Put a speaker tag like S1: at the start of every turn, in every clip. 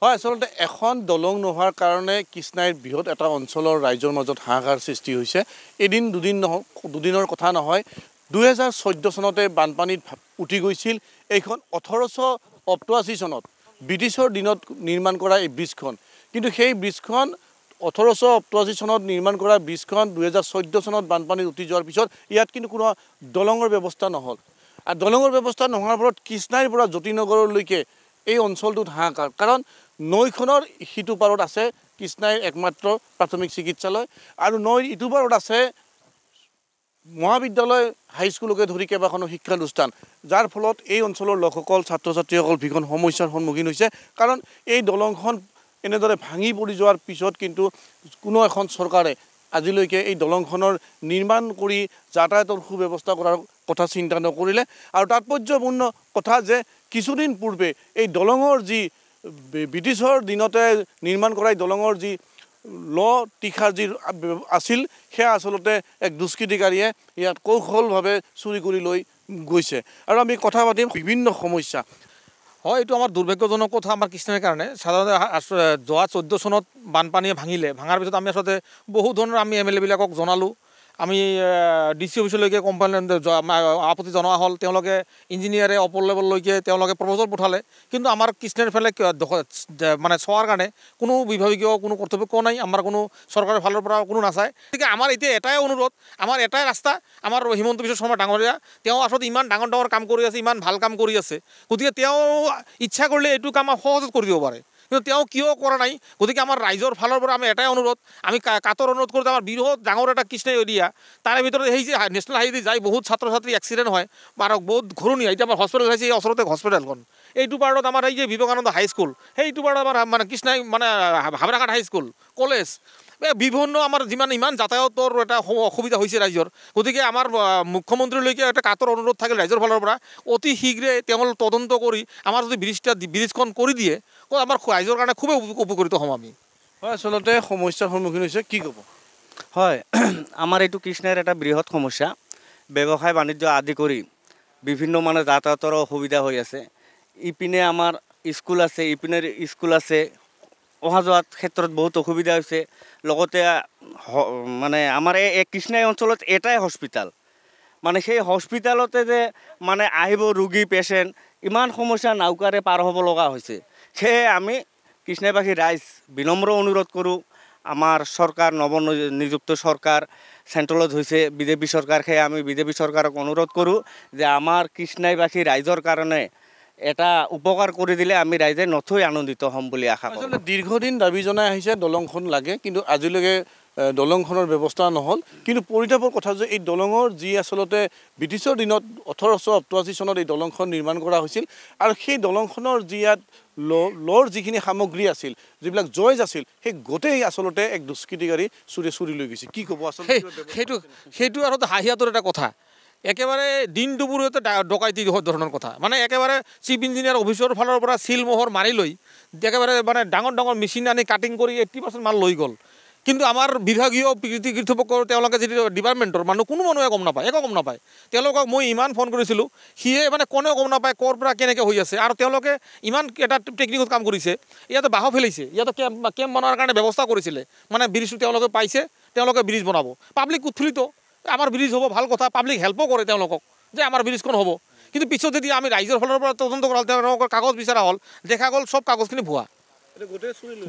S1: হয় আচলতে এখন দলং নোহোৱাৰ কাৰণে কৃষ্ণাইৰ বৃহৎ এটা অঞ্চলৰ ৰাইজৰ মাজত হাহাকাৰ সৃষ্টি হৈছে এদিন দুদিনৰ কথা নহয় 2014 চনতে বানপানীত উঠি গৈছিল এইখন 1888 চনত ব্ৰিটিছৰ দিনত নিৰ্মাণ কৰা এই ব্ৰিজখন কিন্তু সেই ব্ৰিজখন 1888 চনত নিৰ্মাণ কৰা ব্ৰিজখন 2014 চনত বানপানীত উঠি যোৱাৰ পিছত ইয়াত কিন্তু কোনো দলঙৰ ব্যৱস্থা নহল আৰু দলঙৰ ব্যৱস্থা নোহোৱাৰ ফলত কৃষ্ণাইৰ পৰা জ্যোতিনগৰলৈকে এই অঞ্চলটোত হাহাকাৰ কাৰণ নৈখনৰ সিটো পাৰত আছে কৃষ্ণাইৰ একমাত্ৰ প্ৰাথমিক চিকিৎসালয় আৰু নৈৰ ইটো পাৰত আছে মহাবিদ্যালয় হাইস্কুলকে ধৰি কেইবাখনো শিক্ষানুষ্ঠান যাৰ ফলত এই অঞ্চলৰ লোকসকল ছাত্ৰ ছাত্ৰীসকল ভীষণ সমস্যাৰ সন্মুখীন হৈছে কাৰণ এই দলংখন এনেদৰে ভাঙি পৰি যোৱাৰ পিছত কিন্তু কোনো এখন চৰকাৰে আজিলৈকে এই দলংখনৰ নিৰ্মাণ কৰি যাতায়াতৰ সুব্যৱস্থা কৰাৰ কথা চিন্তা নকৰিলে আৰু তাৎপৰ্যপূৰ্ণ কথা যে কিছুদিন পূৰ্বে এই দলঙৰ যি ব্ৰিটিছৰ দিনতে নিৰ্মাণ কৰা এই দলঙৰ যি তীখাৰ যি আছিল সেয়া আচলতে এক দুষ্কৃতিকাৰীয়ে ইয়াত কৌশলভাৱে চুৰি কৰি লৈ গৈছে আৰু আমি কথা পাতিম বিভিন্ন সমস্যা
S2: হয় এইটো আমাৰ দুৰ্ভাগ্যজনক কথা আমাৰ কৃষ্ণাইৰ কাৰণে সাধাৰণতে যোৱা 14 চনত বানপানীয়ে ভাঙাৰ পিছত আমি আচলতে বহু ধৰণৰ আমি এম এল এবিলাকক জনালোঁ আমি ডিচি অফিচলৈকে কমপ্লেইন আপত্তি জনোৱা হ'ল তেওঁলোকে ইঞ্জিনিয়াৰে অপৰ লেভেললৈকে তেওঁলোকে প্ৰপ'জেল পঠালে কিন্তু আমাৰ কৃষ্ণাইৰ ফালে মানে চোৱাৰ কাৰণে কোনো বিভাগীয় কোনো কৰ্তৃপক্ষ নাই আমাৰ কোনো চৰকাৰৰ ফালৰ পৰা কোনো নাচায় গতিকে আমাৰ এতিয়া এটাই অনুৰোধ আমাৰ এটাই ৰাস্তা আমাৰ হিমন্ত বিশ্ব শৰ্মা ডাঙৰীয়া তেওঁ আচলতে ইমান ডাঙৰ ডাঙৰ কাম কৰি আছে ইমান ভাল কাম কৰি আছে গতিকে তেওঁ ইচ্ছা কৰিলে এইটো কাম সহজত কৰি দিব পাৰে কিন্তু তেওঁ কিয় কৰা নাই গতিকে আমাৰ ৰাইজৰ ফালৰ পৰা আমি এটাই অনুৰোধ আমি কাতৰ অনুৰোধ কৰোঁ আমাৰ বৃহৎ ডাঙৰ এটা কৃষ্ণাই এৰিয়া তাৰে ভিতৰত সেই যে নেশ্যনেল হাইৱে যাই বহুত ছাত্ৰ ছাত্ৰী এক্সিডেণ্ট হয় বা বহুত ঘূৰণীয়া এতিয়া আমাৰ হস্পিটেল হৈছে এই ওচৰতে হস্পিটেলখন এইটো পাৰ্টত আমাৰ এই যে বিবেকানন্দ হাইস্কুল সেইটো পাৰ্টত আমাৰ মানে কৃষ্ণাই মানে হাবৰাঘাট হাইস্কুল কলেজ বিভিন্ন আমাৰ ইমান যাতায়াতৰ এটা অসুবিধা হৈছে ৰাইজৰ গতিকে আমাৰ মুখ্যমন্ত্ৰীলৈকে এটা কাতৰ অনুৰোধ থাকিল ৰাইজৰ ফালৰ পৰা অতি শীঘ্ৰে তেওঁ তদন্ত কৰি আমাৰ যদি ব্ৰিজখন কৰি দিয়ে আমাৰ ৰাইজৰ কাৰণে খুবেই উপকৃত হ'ম আমি
S1: হয় আচলতে সমস্যাৰ সন্মুখীন হৈছে কি ক'ব
S3: হয় আমাৰ এইটো কৃষ্ণাইৰ এটা বৃহৎ সমস্যা ব্যৱসায় বাণিজ্য আদি কৰি বিভিন্ন মানে যাতায়াতৰ অসুবিধা হৈ আছে ইপিনে আমাৰ স্কুল আছে ইপিনে স্কুল আছে অহা যোৱাৰ ক্ষেত্ৰত বহুত অসুবিধা হৈছে লগতে মানে আমাৰ এই কৃষ্ণাই অঞ্চলত এটাই হস্পিটাল মানে সেই হস্পিটালতে যে মানে আহিব ৰোগী পেচেণ্ট ইমান সমস্যা নাওকাৰে পাৰ হ'ব লগা হৈছে সেয়ে আমি কৃষ্ণাইবাসী ৰাইজ বিনম্ৰ অনুৰোধ কৰোঁ আমাৰ চৰকাৰ নৱনিযুক্ত চৰকাৰ চেণ্ট্ৰেলত হৈছে বিজেপি চৰকাৰ সেয়ে আমি বিজেপি চৰকাৰক অনুৰোধ কৰোঁ যে আমাৰ কৃষ্ণাইবাসী ৰাইজৰ কাৰণে এটা উপকাৰ কৰি দিলে আমি ৰাইজে নথৈ আনন্দিত হ'ম বুলি আশা কৰোঁ
S1: আচলতে দীৰ্ঘদিন দাবী জনাই আহিছে দলংখন লাগে কিন্তু আজিলৈকে দলংখনৰ ব্যৱস্থা নহ'ল কিন্তু পৰিতাপৰ কথা যে এই দলঙৰ যি আচলতে ব্ৰিটিছৰ দিনত 1888 চনত এই দলংখন নিৰ্মাণ কৰা হৈছিল আৰু সেই দলংখনৰ যি ইয়াত লৰ যিখিনি সামগ্ৰী আছিল যিবিলাক জয়জ আছিল সেই গোটেই আচলতে এক দুষ্কৃতিকাৰী চুৰি লৈ গৈছে কি ক'ব আচলতে
S2: সেইটো আৰু হাঁহিয়াতৰ এটা কথা একেবাৰে দিন দুপৰীয়াতে ডকাইতি ধৰণৰ কথা মানে একেবাৰে চিফ ইঞ্জিনিয়াৰ অফিচৰ ফালৰ পৰা চিল মোহৰ মাৰি লৈ একেবাৰে মানে ডাঙৰ ডাঙৰ মেচিন আনি কাটিং কৰি 80% মাল লৈ গ'ল কিন্তু আমাৰ বিভাগীয় কৰ্তৃপক্ষৰ তেওঁলোকে যিটো ডিপাৰ্টমেণ্টৰ কোনো মানুহে গম নাপায় একো গম নাপায় তেওঁলোকক মই ইমান ফোন কৰিছিলোঁ সিয়ে মানে কোনেও গম নাপায় ক'ৰ পৰা কেনেকৈ হৈ আছে আৰু তেওঁলোকে ইমান এটা টেকনিকত কাম কৰিছে ইয়াতে বাঁহো ফেলিছে ইয়াতে কেম্প বনোৱাৰ কাৰণে ব্যৱস্থা কৰিছিলে মানে ব্ৰিজটো তেওঁলোকে পাইছে তেওঁলোকে ব্ৰিজ বনাব পাব্লিক উৎফুল্লিত আমাৰ ব্ৰিজ হ'ব ভাল কথা পাব্লিক হেল্পো কৰে তেওঁলোকক যে আমাৰ ব্ৰিজখন হ'ব কিন্তু পিছত যদি আমি ৰাইজৰ ফালৰ পৰা তদন্ত কৰা হ'ল তেওঁলোকৰ কাগজ বিচৰা হ'ল দেখা গ'ল চব কাগজখিনি ভুৱা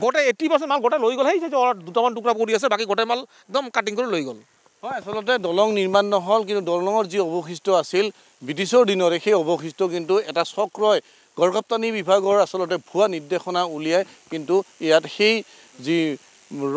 S2: গোটেই 80% মাল গোটেই লৈ গ'ল সেই দুটামান টুকুৰা কৰি আছে বাকী গোটেই মাল একদম কাটিং কৰি লৈ গ'ল
S1: হয় আচলতে দলং নিৰ্মাণ নহ'ল কিন্তু দলঙৰ যি অৱশিষ্ট আছিল ব্ৰিটিছৰ দিনৰে সেই অৱশিষ্ট কিন্তু এটা চক্ৰই গড়কাপ্তানি বিভাগৰ আচলতে ভুৱা নিৰ্দেশনা উলিয়াই কিন্তু ইয়াত সেই যি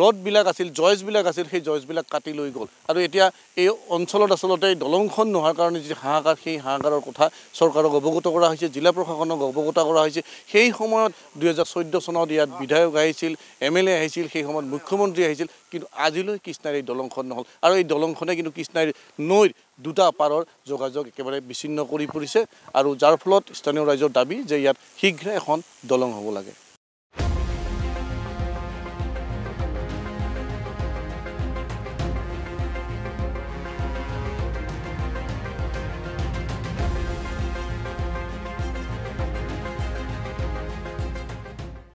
S1: ৰডবিলাক আছিল জয়ছবিলাক আছিল সেই জয়ছবিলাক কাটি লৈ গ'ল আৰু এতিয়া এই অঞ্চলত আচলতে দলংখন নোহোৱাৰ কাৰণে যি হাহাকাৰ সেই হাহাকাৰৰ কথা চৰকাৰক অৱগত কৰা হৈছে জিলা প্ৰশাসনক অৱগত কৰা হৈছে সেই সময়ত 2014 চনত ইয়াত বিধায়ক আহিছিল MLA আহিছিল সেই সময়ত মুখ্যমন্ত্ৰী আহিছিল কিন্তু আজিলৈ কৃষ্ণাইৰ এই দলংখন নহ'ল আৰু এই দলংখনে কিন্তু কৃষ্ণাইৰ নৈৰ দুটা পাৰৰ যোগাযোগ একেবাৰে বিচ্ছিন্ন কৰি পৰিছে আৰু যাৰ ফলত স্থানীয় ৰাইজৰ দাবী যে ইয়াত শীঘ্ৰে এখন দলং হ'ব লাগে